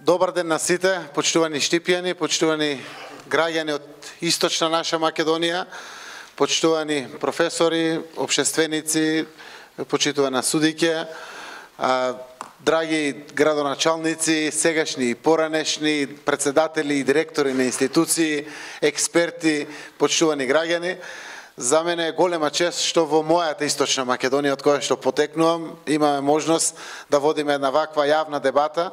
Добар ден на сите, почитувани Штипјани, почитувани граѓани од источна наша Македонија, почитувани професори, општественици, почитувана судиќе, драги градоначалници, сегашни и поранешни, председатели и директори на институции, експерти, почитувани граѓани. За мене е голема чест што во мојата источна Македонија, од која што потекнувам, имаме можност да водиме една ваква јавна дебата,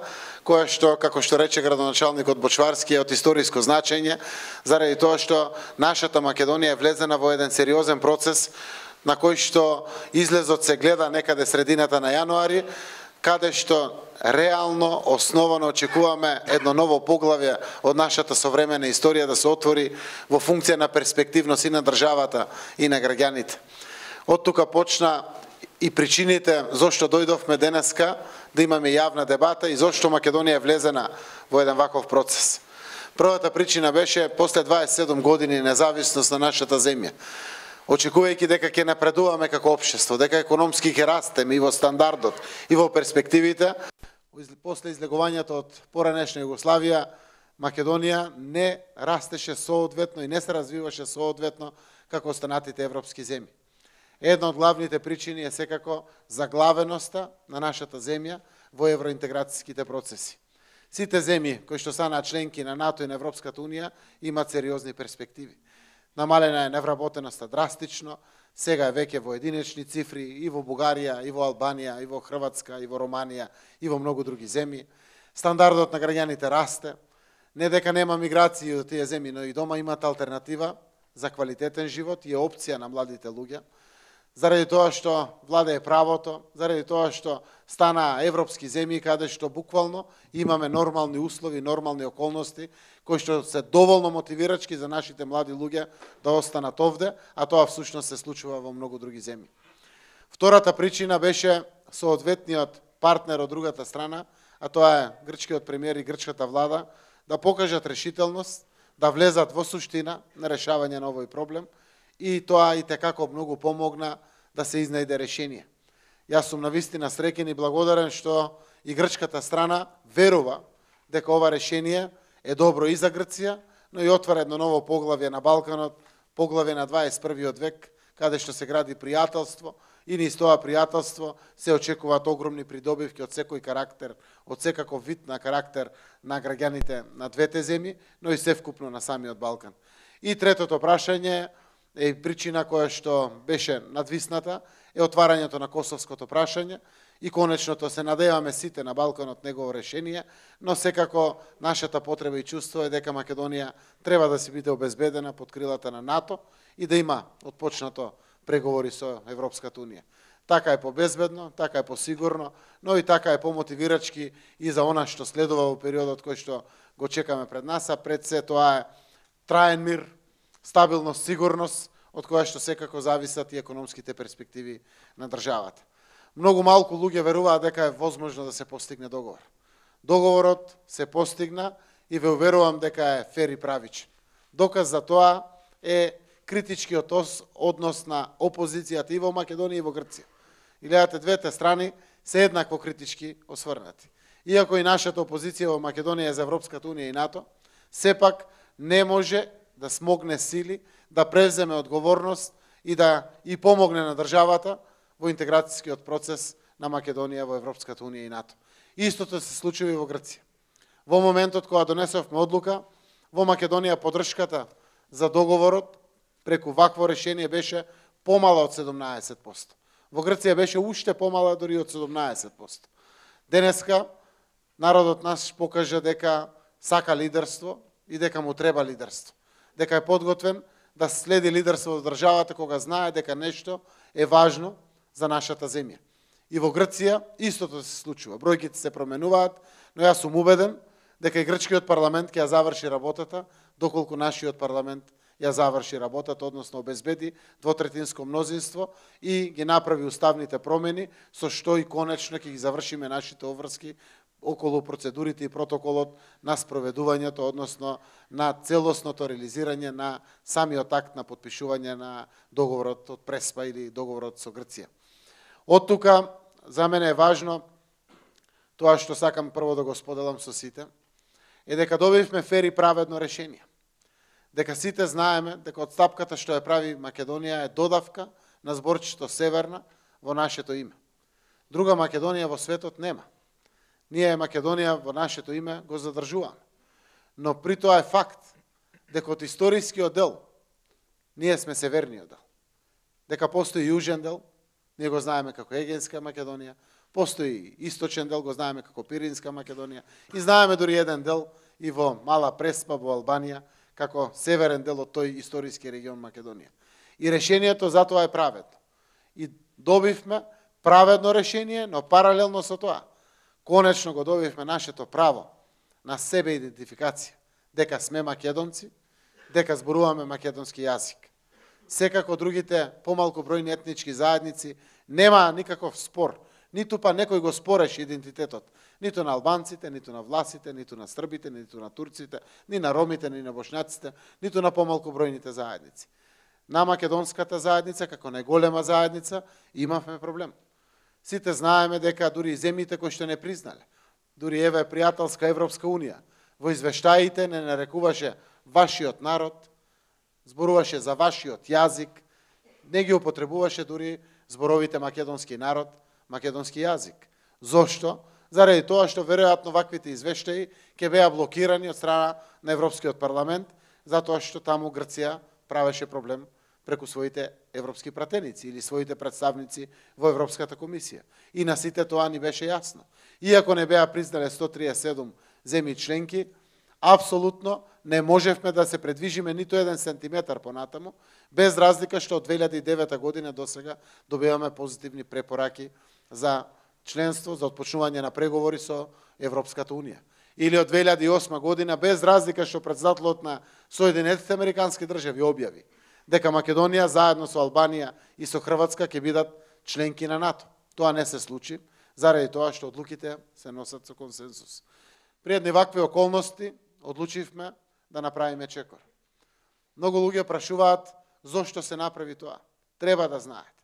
која што, како што рече градоначалникот Бочварски, е од историско значење, заради тоа што нашата Македонија е влезена во еден сериозен процес, на кој што излезот се гледа некаде средината на јануари, каде што реално, основано очекуваме едно ново поглавје од нашата современа историја да се отвори во функција на перспективност и на државата и на граѓаните. Од тука почна и причините зошто дојдовме денеска да имаме јавна дебата и зошто Македонија е влезена во еден ваков процес. Првата причина беше после 27 години независност на нашата земја. Очекувајќи дека ќе напредуваме како општество, дека економски ќе растеме и во стандардот, и во перспективите, после излегувањето од поранешна Југославија, Македонија не растеше соодветно и не се развиваше соодветно како останатите европски земји. Една од главните причини е секако заглавеноста на нашата земја во евроинтеграцијските процеси. Сите земји кои што станаа членки на НАТО и на Европската унија имаат сериозни перспективи. Намалена е невработеноста драстично, сега е веќе во единични цифри и во Бугарија, и во Албанија, и во Хрватска, и во Романија, и во многу други земји. Стандардот на граѓаните расте, не дека нема миграции од тие земји, но и дома имаат алтернатива за квалитетен живот и опција на младите луѓе. Заради тоа што владее правото, заради тоа што стана европски земји каде што буквално имаме нормални услови, нормални околности, кои што се доволно мотивирачки за нашите млади луѓе да останат овде, а тоа всушност се случува во многу други земји. Втората причина беше соодветниот партнер од другата страна, а тоа е грчкиот премиер и грчката влада, да покажат решителност, да влезат во суштина на решавање на овој проблем, и тоа и tekako многу помогна да се изнајде решение. Јас сум навистина среќен и благодарен што и грчката страна верува дека ова решение е добро и за Грција, но и отвара едно ново поглавје на Балканот, поглавје на 21. век, каде што се гради пријателство, и низ тоа пријателство се очекуваат огромни придобивки од секој карактер, од секаков вид на карактер на граѓаните на двете земји, но и севкупно на самиот Балкан. И третото прашање е причина која што беше надвисната, е отварањето на косовското прашање, и конечното се надеваме сите на Балканот негово решение, но секако нашата потреба и чувство е дека Македонија треба да си биде обезбедена под крилата на НАТО и да има отпочнато преговори со Европската унија. Така е побезбедно, така е посигурно, но и така е помотивирачки и за она што следува во периодот кој што го чекаме пред нас, а пред се тоа е траен мир, стабилност, сигурност, од која што секако зависат и економските перспективи на државата. Многу малку луѓе веруваат дека е возможно да се постигне договор. Договорот се постигна и ве уверувам дека е фер и правичен. Доказ за тоа е критичкиот однос на опозицијата и во Македонија и во Грција. И гледате, двете страни се еднакво критички осврнати. Иако и нашата опозиција во Македонија за Европската унија и НАТО, сепак не може да смогне сили да превземе одговорност и да и помогне на државата во интеграцијскиот процес на Македонија во Европската унија и НАТО. Истото се случува и во Грција. Во моментот кога донесовме одлука, во Македонија поддршката за договорот преку вакво решение беше помала од 17%. Во Грција беше уште помала дори од 17%. Денеска народот наш покажа дека сака лидерство и дека му треба лидерство. Дека е подготвен да следи лидерство во државата кога знае дека нешто е важно за нашата земја. И во Грција истото се случува. Бројките се променуваат, но јас сум убеден дека и грчкиот парламент ќе ја заврши работата, доколку нашиот парламент ја заврши работата, односно обезбеди двотретинско мнозинство и ги направи уставните промени, со што и конечно ќе ги завршиме нашите обврски околу процедурите и протоколот на спроведувањето, односно на целосното реализирање на самиот акт на потпишување на договорот од Преспа или договорот со Грција. Од тука, за мене е важно Тоа што сакам прво да го споделам со сите, е дека добивме фер и праведно решение. Дека сите знаеме дека отстапката што ја прави Македонија е додавка на зборчето Северна во нашето име. Друга Македонија во светот нема. Ние Македонија во нашето име го задржуваме. Но при тоа е факт дека од историскиот дел ние сме северниот дел. Дека постои јужен дел, ние го знаеме како Егејска Македонија, постои источен дел, го знаеме како Пиринска Македонија и знаеме дури еден дел и во Мала Преспа во Албанија како северен дел од тој историски регион Македонија. И решението за тоа е праведно. И добивме праведно решение, но паралелно со тоа, конечно го добивме нашето право на себе идентификација, дека сме македонци, дека зборуваме македонски јазик. Секако другите помалку бројни етнички заедници нема никаков спор, ниту па некој го спореше идентитетот, ниту на албанците, ниту на власите, ниту на србите, ниту на турците, ни на ромите, ни на бошњаците, ниту на помалку бројните заедници. На македонската заедница, како најголема заедница, имавме проблем. Сите знаеме дека дури и земјите кои што не признале, дури еве пријателска Европска Унија, во извештаите не нарекуваше вашиот народ, зборуваше за вашиот јазик, не ги употребуваше дури зборовите македонски народ, македонски јазик. Зошто? Заради тоа што веројатно ваквите извештаи ќе беа блокирани од страна на Европскиот парламент, затоа што таму Грција правеше проблем преку своите европски пратеници или своите представници во Европската комисија. И на сите тоа ни беше јасно. Иако не беа признале 137 земји членки, апсолутно не можевме да се предвижиме ниту 1 сантиметар понатаму, без разлика што од 2009 година до сега добиваме позитивни препораки за членство, за отпочнување на преговори со Европската Унија. Или од 2008 година, без разлика што председателот на Соединетите Американски држави објави дека Македонија заедно со Албанија и со Хрватска ќе бидат членки на НАТО. Тоа не се случи, заради тоа што одлуките се носат со консенсус. При едни вакви околности одлучивме да направиме чекор. Многу луѓе прашуваат зошто се направи тоа. Треба да знаете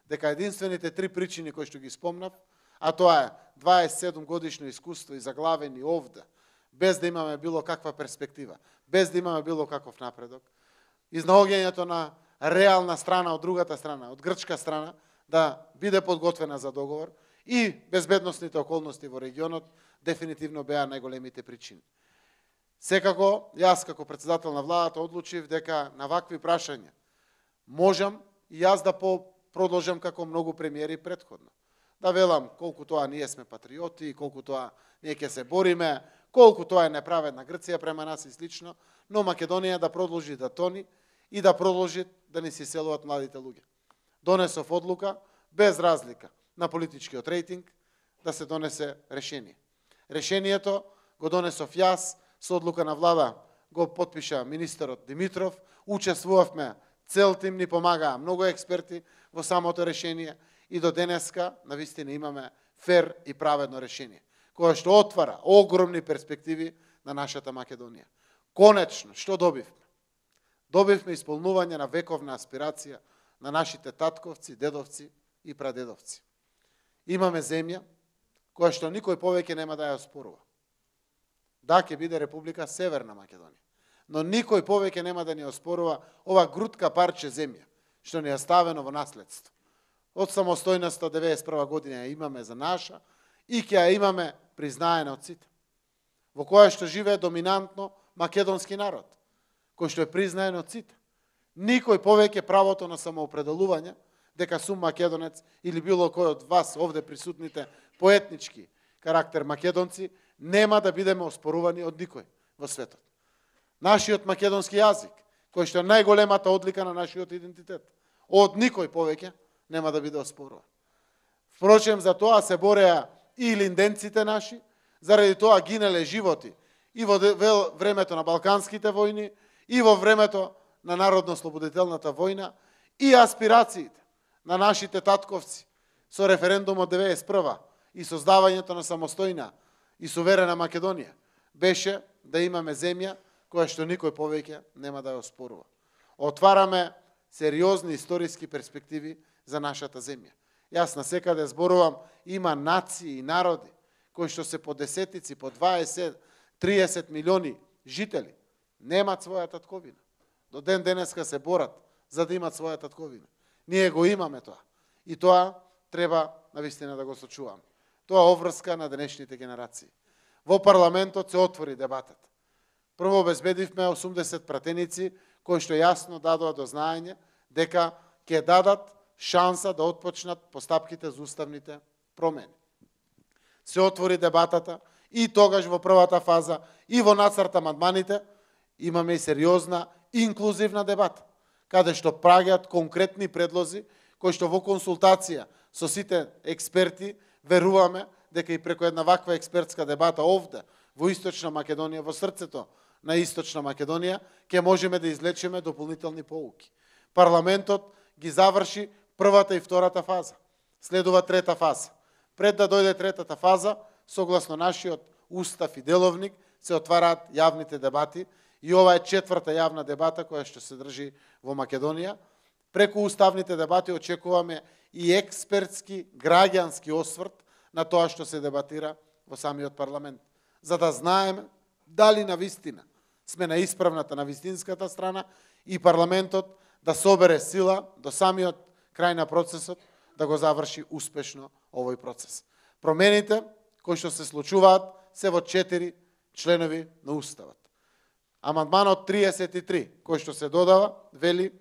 дека единствените три причини кои што ги спомнав, а тоа е 27 годишно искуство и заглавени овде, без да имаме било каква перспектива, без да имаме било каков напредок, изнаоѓањето на реална страна од другата страна, од грчка страна, да биде подготвена за договор и безбедносните околности во регионот дефинитивно беа најголемите причини. Секако, јас како председател на владата одлучив дека на вакви прашања можам и јас да продолжам како многу премиери претходно. Да велам колку тоа ние сме патриоти, колку тоа ние ќе се бориме, колку тоа е неправедна Грција према нас и слично, но Македонија да продолжи да тони и да продолжи да ни се иселуваат младите луѓе. Донесов одлука, без разлика на политичкиот рейтинг, да се донесе решение. Решението го донесов јас, со одлука на влада го потпиша министерот Димитров, учествувавме, цел тим ни помагаа многу експерти во самото решение и до денеска навистина имаме фер и праведно решение, кое што отвара огромни перспективи на нашата Македонија. Конечно, што добивме? Добивме исполнување на вековна аспирација на нашите татковци, дедовци и прадедовци. Имаме земја која што никој повеќе нема да ја оспорува. Да, ќе биде Република Северна Македонија, но никој повеќе нема да ни оспорува ова грутка парче земја, што ни е ставено во наследство. Од самостојноста 91 година ја имаме за наша и ќе ја имаме признаена од сите, во која што живее доминантно македонски народ, кој што е признаен од сите. Никој повеќе правото на самоопределување дека сум македонец или било кој од вас овде присутните по етнички карактер македонци нема да бидеме оспорувани од никој во светот. Нашиот македонски јазик, кој што е најголемата одлика на нашиот идентитет, од никој повеќе нема да биде оспоруван. Впрочем, за тоа се бореа и линденците наши, заради тоа гинале животи и во времето на Балканските војни, и во времето на Народно-слободителната војна, и аспирациите на нашите татковци со референдумот 91 и создавањето на самостојна и суверена Македонија беше да имаме земја која што никој повеќе нема да ја оспорува. Отвараме сериозни историски перспективи за нашата земја. Јас насекаде зборувам, има нации и народи кои што се по десетици, по 20, 30 милиони жители, немаат своја татковина. До ден денеска се борат за да имат своја татковина. Ние го имаме тоа. И тоа треба навистина да го сочуваме. Тоа обврска на денешните генерации. Во парламентот се отвори дебатата. Прво обезбедивме 80 пратеници кои што јасно дадоа до знаење дека ќе дадат шанса да отпочнат постапките за уставните промени. Се отвори дебатата и тогаш во првата фаза и во нацрт амандманите имаме и сериозна инклузивна дебата, каде што праѓаат конкретни предлози кои што во консултација со сите експерти веруваме дека и преку една ваква експертска дебата овде во Источна Македонија, во срцето на Источна Македонија, ќе можеме да извлечеме дополнителни поуки. Парламентот ги заврши првата и втората фаза. Следува трета фаза. Пред да дојде третата фаза, согласно нашиот устав и деловник, се отвараат јавните дебати и ова е четврта јавна дебата која што се држи во Македонија. Преку уставните дебати очекуваме и експертски, граѓански осврт на тоа што се дебатира во самиот парламент, за да знаеме дали навистина сме на исправната, на вистинската страна и парламентот да собере сила до самиот крај на процесот, да го заврши успешно овој процес. Промените кои што се случуваат се во 4 членови на Уставот. Амандманот 33, кој што се додава, вели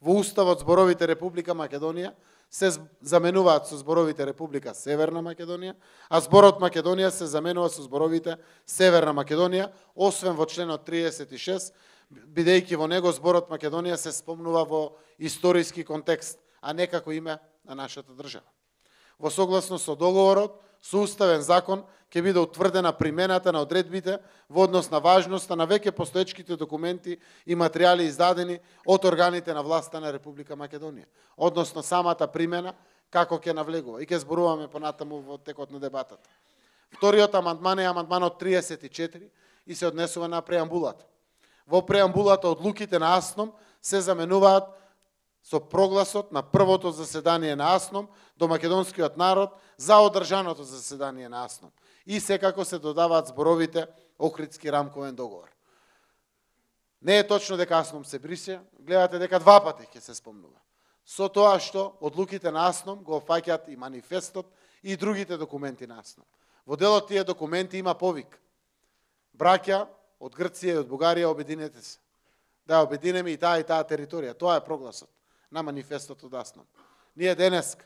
во Уставот зборовите Република Македонија се заменуваат со зборовите Република Северна Македонија, а зборот Македонија се заменува со зборовите Северна Македонија, освен во членот 36, бидејќи во него зборот Македонија се спомнува во историски контекст, а не како име на нашата држава. Во согласно со договорот, со уставен закон ќе биде утврдена примената на одредбите во однос на важноста на веќе постоечките документи и материјали издадени од органите на власта на Република Македонија, односно самата примена како ќе навлегува и ќе зборуваме понатаму во текот на дебатата. Вториот амандман е амандманот 34 и се однесува на преамбулата. Во преамбулата одлуките на АСНОМ се заменуваат со прогласот на првото заседание на АСНОМ до македонскиот народ за одржаното заседание на АСНОМ. И секако се додаваат зборовите Охридски рамковен договор. Не е точно дека АСНОМ се брише, гледате дека два пати ќе се спомнува. Со тоа што одлуките на АСНОМ го опфаќаат и манифестот и другите документи на АСНОМ. Во делот тие документи има повик. Браќа од Грција и од Бугарија, обединете се. Да обединеме и таа територија. Тоа е прогласот на манифестот од АСНОМ. Ние денеска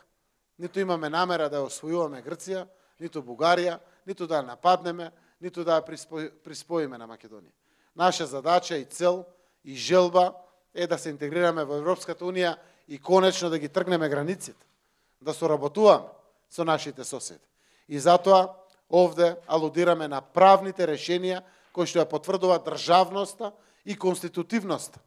ниту имаме намера да освојуваме Грција, ниту Бугарија, ниту да нападнеме, ниту да приспоиме на Македонија. Наша задача и цел и желба е да се интегрираме во Европската Унија и конечно да ги тргнеме границите, да соработуваме со нашите соседи. И затоа овде алудираме на правните решенија кои што ја потврдува државноста и конститутивноста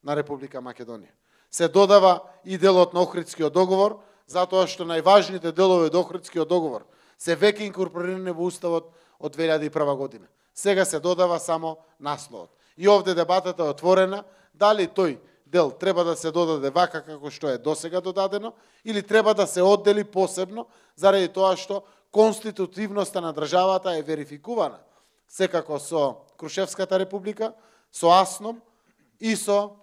на Република Македонија. Се додава и делот на Охридскиот договор, затоа што најважните делови од Охридскиот договор се веќе инкорпорирани во Уставот од 2001 година. Сега се додава само насловот. И овде дебатата е отворена, дали тој дел треба да се додаде вака како што е досега додадено, или треба да се оддели посебно, заради тоа што конститутивноста на државата е верификувана секако со Крушевската република, со АСНОМ и со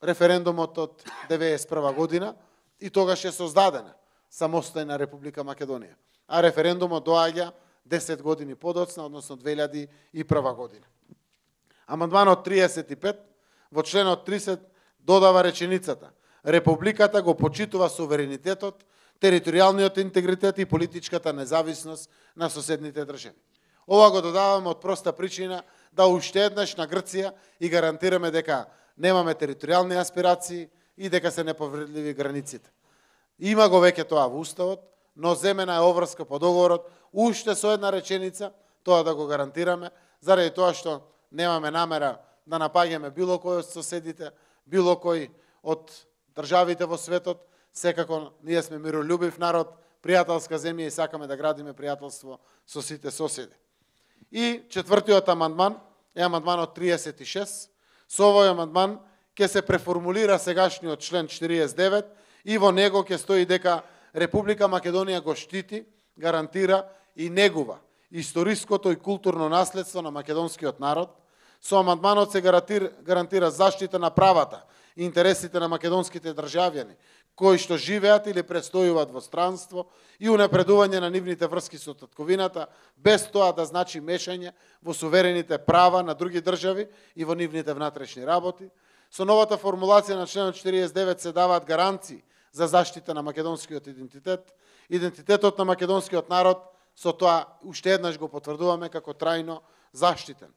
референдумот од 1991 година, и тогаш е создадена самостојна Република Македонија. А референдумот доаѓа 10 години подоцна, односно 2001 година. Амандманот 35 во членот 30 додава реченицата: Републиката го почитува суверенитетот, територијалниот интегритет и политичката независност на соседните држави. Ова го додаваме од проста причина да уште еднаш на Грција и гарантираме дека немаме територијални аспирации и дека се неповредливи границите. Има го веќе тоа во Уставот, но земена е обврска по договорот, уште со една реченица, тоа да го гарантираме, заради тоа што немаме намера да напаѓаме било кој од соседите, било кој од државите во светот. Секако ние сме миролюбив народ, пријателска земја и сакаме да градиме пријателство со сите соседи. И четвртиот амандман е амандманот 36. Со овој амандман ќе се преформулира сегашниот член 49 и во него ќе стои дека Република Македонија го штити, гарантира и негува историското и културно наследство на македонскиот народ. Со амандманот се гарантира заштита на правата и интересите на македонските државјани кои што живеат или престојуваат во странство и унапредување на нивните врски со татковината, без тоа да значи мешање во суверените права на други држави и во нивните внатрешни работи. Со новата формулација на членот 49 се даваат гаранции за заштита на македонскиот идентитет. Идентитетот на македонскиот народ, со тоа уште еднаш го потврдуваме како трајно заштитен.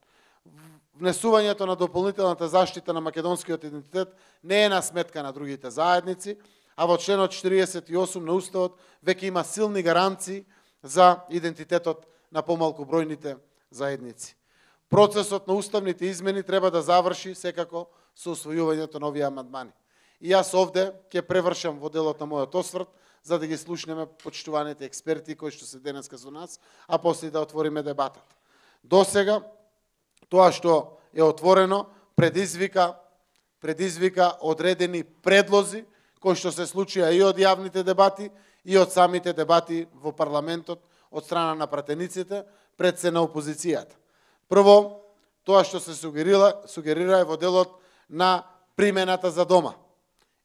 Внесувањето на дополнителната заштита на македонскиот идентитет не е на сметка на другите заедници, а во членот 48 на Уставот веќе има силни гаранции за идентитетот на помалку бројните заедници. Процесот на уставните измени треба да заврши секако со усвојувањето на овие амандмани. И јас овде ќе превршам во делот на мојот осврт, за да ги слушнеме почитуваните експерти кои што се денеска со нас, а после да отвориме дебатата. До сега, тоа што е отворено предизвика одредени предлози кои што се случија и од јавните дебати и од самите дебати во парламентот од страна на пратениците пред се на опозицијата. Прво, тоа што се сугерира е во делот на примената за дома.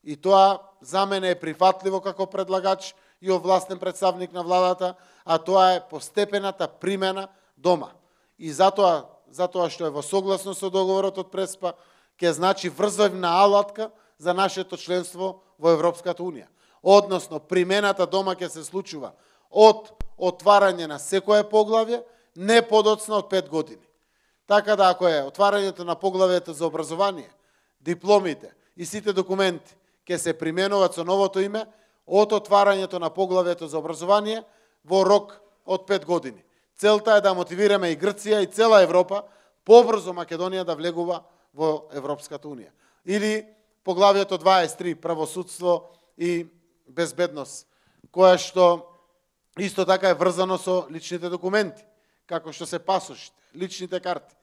И тоа за мене е прифатливо како предлагач и овластен представник на владата, а тоа е постепената примена дома. И затоа што е во согласно со договорот од Преспа, ќе значи врзовна алатка за нашето членство во Европската Унија. Односно, примената дома ќе се случува од отварање на секое поглавје, не подоцна од 5 години. Така да ако е отварањето на поглавјето за образование, дипломите и сите документи ќе се применуваат со новото име од отварањето на поглавјето за образование во рок од 5 години. Целта е да мотивираме и Грција и цела Европа побрзо Македонија да влегува во Европската Унија. Или поглавјето 23 правосудство и безбедност, кое што исто така е врзано со личните документи, како што се пасошите, личните карти.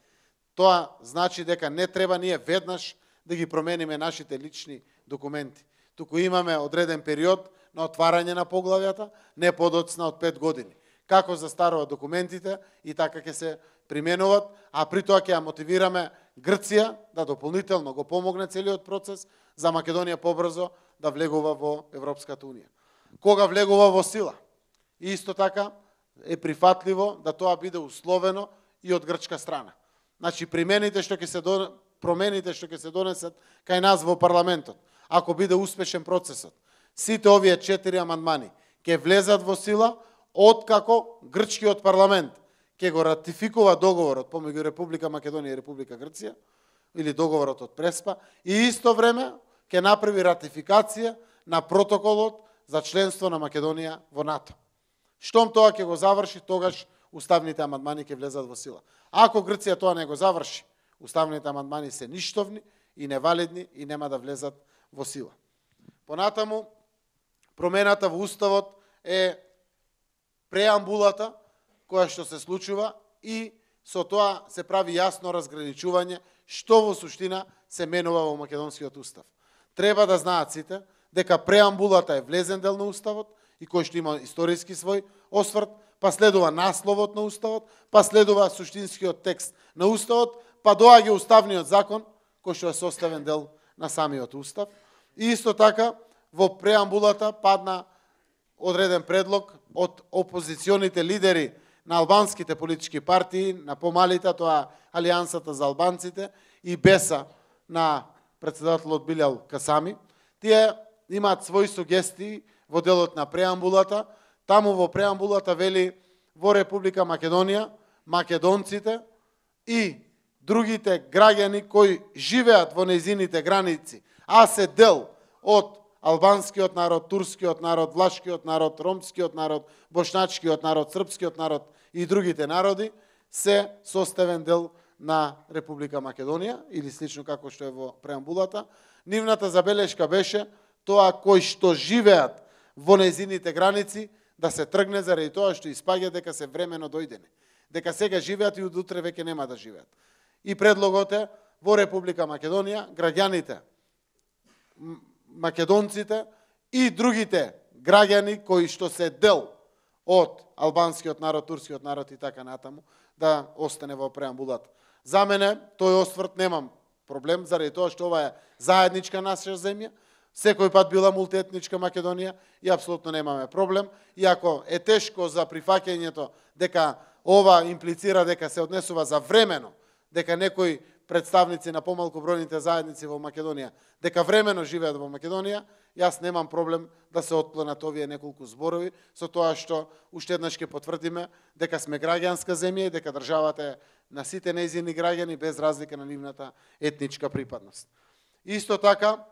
Тоа значи дека не треба ние веднаш да ги промениме нашите лични документи. Туку имаме одреден период на отварање на поглавјата, не подоцна од 5 години. Како застаруваат документите и така ќе се применуваат, а при тоа ќе ја мотивираме Грција да дополнително го помогне целиот процес за Македонија побрзо да влегува во Европската Унија. Кога влегува во сила? Исто така е прифатливо да тоа биде условено и од грчка страна. Значи промените што ќе се донесат кај нас во парламентот, ако биде успешен процесот, сите овие 4 амандмани ќе влезат во сила откако грчкиот парламент ќе го ратификува договорот помеѓу Република Македонија и Република Грција, или договорот од Преспа, и исто време ќе направи ратификација на протоколот за членство на Македонија во НАТО. Штом тоа ќе го заврши, тогаш уставните амандмани ќе влезат во сила. Ако Грција тоа не го заврши, уставните амандмани се ништовни и невалидни и нема да влезат во сила. Понатаму, промената во Уставот е преамбулата која што се случува и со тоа се прави јасно разграничување што во суштина се менува во македонскиот устав. Треба да знаат сите дека преамбулата е влезен дел на Уставот и кој што има историски свој осврт, па следува насловот на Уставот, па следува суштинскиот текст на Уставот, па доаѓа Уставниот закон, кој што е составен дел на самиот Устав. И исто така, во преамбулата падна одреден предлог од опозиционите лидери на албанските политички партии, на помалите, тоа Алијансата за албанците и БЕСА на председателот Билјал Касами. Тие имаат своји сугестии во делот на преамбулата. Таму во преамбулата вели во Република Македонија, македонците и другите граѓани кои живеат во нејзините граници, а се дел од албанскиот народ, турскиот народ, влашкиот народ, ромскиот народ, бошначкиот народ, српскиот народ и другите народи, се составен дел на Република Македонија, или слично како што е во преамбулата. Нивната забелешка беше тоа кои што живеат во нејзините граници да се тргне заради тоа што испаѓа дека се времено дојдени. Дека сега живеат и од утре веќе нема да живеат. И предлогот е во Република Македонија граѓаните, македонците и другите граѓани кои што се дел од албанскиот народ, турскиот народ и така натаму, да остане во преамбулата. За мене, тој осврт немам проблем, заради тоа што ова е заедничка наша земја, секој пат била мултиетничка Македонија и апсолутно немаме проблем. Иако е тешко за прифаќањето дека ова имплицира дека се однесува за времено, дека некои представници на помалку бројните заедници во Македонија, дека времено живеат во Македонија, јас немам проблем да се отклонат овие неколку зборови, со тоа што уште еднаш ќе потврдиме дека сме граѓанска земја и дека државата е на сите нејзини граѓани без разлика на нивната етничка припадност. Исто така,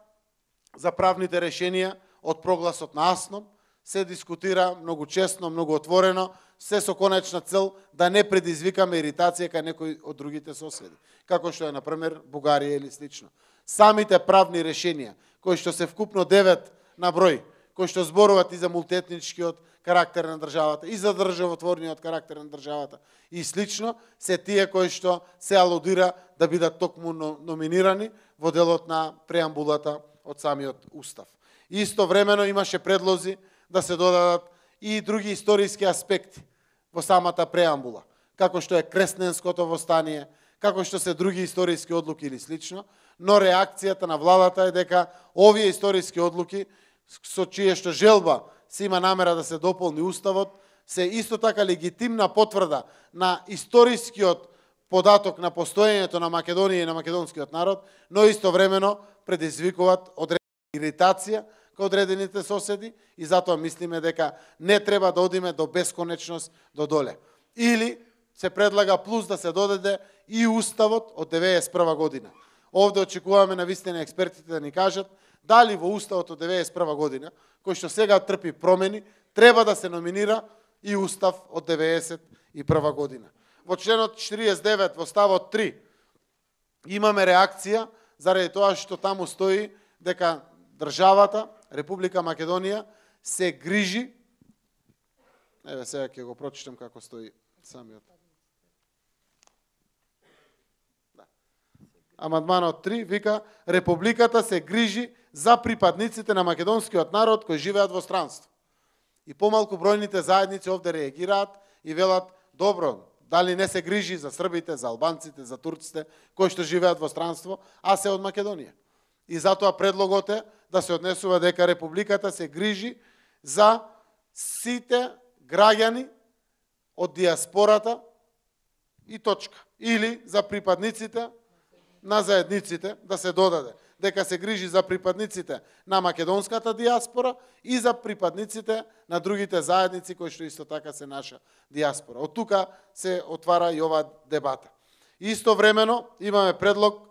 за правните решенија од прогласот на АСНОМ се дискутира многу честно, многу отворено, се со конечна цел да не предизвикаме иритација кај некои од другите соседи, како што е, например, Бугарија или слично. Самите правни решенија, кои што се вкупно 9 на број, кои што зборуваат и за мултиетничкиот карактер на државата, и за државотворниот карактер на државата, и слично, се тие кои што се алудира да бидат токму номинирани во делот на преамбулата од самиот устав. Истовремено имаше предлози да се додадат и други историски аспекти во самата преамбула, како што е Кресненското востание, како што се други историски одлуки или слично, но реакцијата на владата е дека овие историски одлуки, со чие што желба се има намера да се дополни уставот, се исто така легитимна потврда на историскиот податок на постоењето на Македонија и на македонскиот народ, но истовремено предизвикуваат одредена иритација кај одредените соседи и затоа мислиме дека не треба да одиме до бесконечност до доле. Или се предлага плюс да се додаде и уставот од 91 година. Овде очекуваме на вистина експертите да ни кажат дали во уставот од 91 година, кој што сега трпи промени, треба да се номинира и устав од 91 година. Во членот 49 во ставот 3 имаме реакција заради тоа што таму стои дека државата, Република Македонија, се грижи, еве сега ќе го прочитам како стои самиот. Амандманот 3 вика: Републиката се грижи за припадниците на македонскиот народ кои живеат во странство. И помалку бројните заедници овде реагираат и велат: добро, дали не се грижи за србите, за албанците, за турците кои што живеат во странство, а се од Македонија. И затоа предлогот е да се однесува дека Републиката се грижи за сите граѓани од диаспората и точка. Или за припадниците на заедниците, да се додаде дека се грижи за припадниците на македонската диаспора и за припадниците на другите заедници кои што исто така се наша диаспора. Од тука се отвара и ова дебата. Истовремено имаме предлог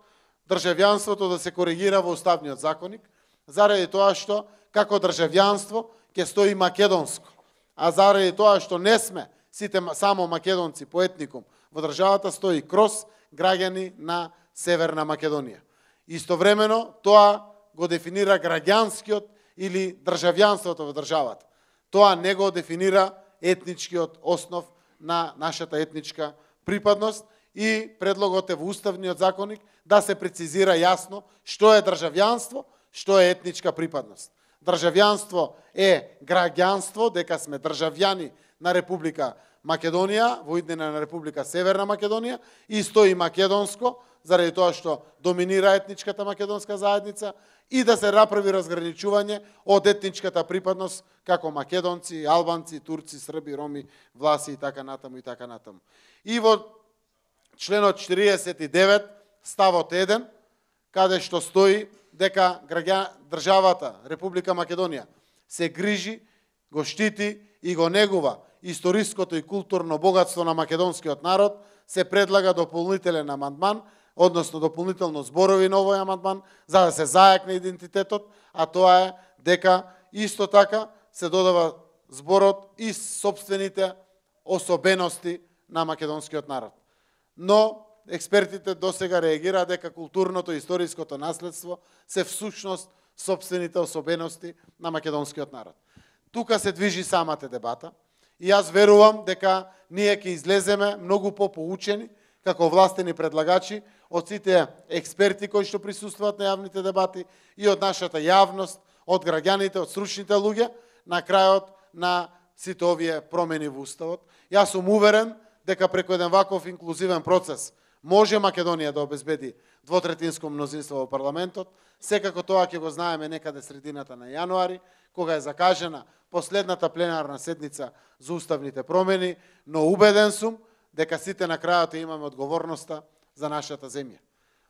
државјанството да се коригира во уставниот законник, заради тоа што како државјанство ќе стои македонско, а заради тоа што не сме сите само македонци по етникум во државата, стои кроз граѓани на Северна Македонија. Истовремено тоа го дефинира граѓанскиот или државјанството во државата. Тоа не го дефинира етничкиот основ на нашата етничка припадност и предлогот е во уставниот законник да се прецизира јасно што е државјанство, што е етничка припадност. Државјанство е граѓанство, дека сме државјани на Република Македонија, во иднина на Република Северна Македонија, и стои македонско, заради тоа што доминира етничката македонска заедница, и да се направи разграничување од етничката припадност како македонци, албанци, турци, срби, роми, власи и така натаму и така натаму. И во членот 49 ставот 1, каде што стои дека државата Република Македонија се грижи, го штити и го негува историското и културно богатство на македонскиот народ, се предлага дополнителен амандман, односно дополнително зборови на овој амандман, за да се зајакне идентитетот, а тоа е дека исто така се додава зборот и собствените особености на македонскиот народ. Но експертите досега реагираат дека културното и историското наследство се всушност собствените особености на македонскиот народ. Тука се движи самата дебата и јас верувам дека ние ќе излеземе многу попоучени како властени предлагачи од сите експерти кои што присуствуваат на јавните дебати и од нашата јавност, од граѓаните, од стручните луѓе, на крајот на сите овие промени во Уставот. Јас сум уверен дека преку еден ваков инклузивен процес може Македонија да обезбеди двотретинско мнозинство во парламентот. Секако тоа ќе го знаеме некаде средината на јануари, кога е закажена последната пленарна седница за уставните промени, но убеден сум дека сите на крајот имаме одговорноста за нашата земја.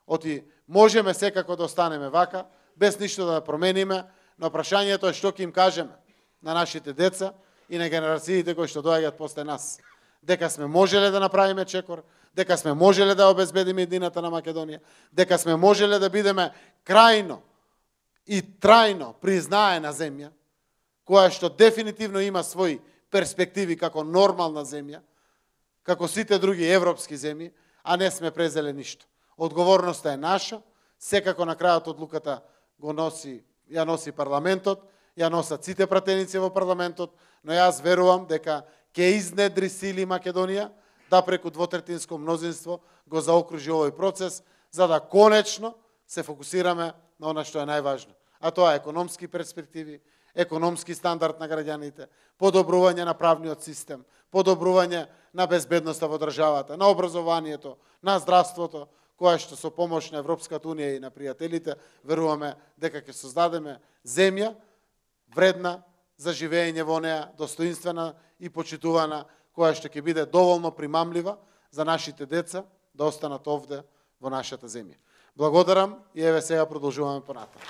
Оти можеме секако да останеме вака, без ништо да промениме, но прашањето е што ќе им кажеме на нашите деца и на генерациите кои што доаѓаат после нас. Дека сме можеле да направиме чекор, дека сме можеле да обезбедиме едината на Македонија, дека сме можеле да бидеме крајно и трајно признаена земја, која што дефинитивно има своји перспективи како нормална земја, како сите други европски земји, а не сме презеле ништо. Одговорноста е наша, секако на крајот одлуката ја носи парламентот, ја носат сите пратеници во парламентот, но јас верувам дека ќе изнедри сили Македонија да преку двотретинско мнозинство го заокружи овој процес, за да конечно се фокусираме на она што е најважно. А тоа е економски перспективи, економски стандард на граѓаните, подобрување на правниот систем, подобрување на безбедноста во државата, на образованието, на здравството, која што со помош на Европската унија и на пријателите веруваме дека ќе создадеме земја вредна за живење во неа, достоинствена и почитувана, која што ќе биде доволно примамлива за нашите деца да останат овде во нашата земја. Благодарам и еве сега продолжуваме понатаму.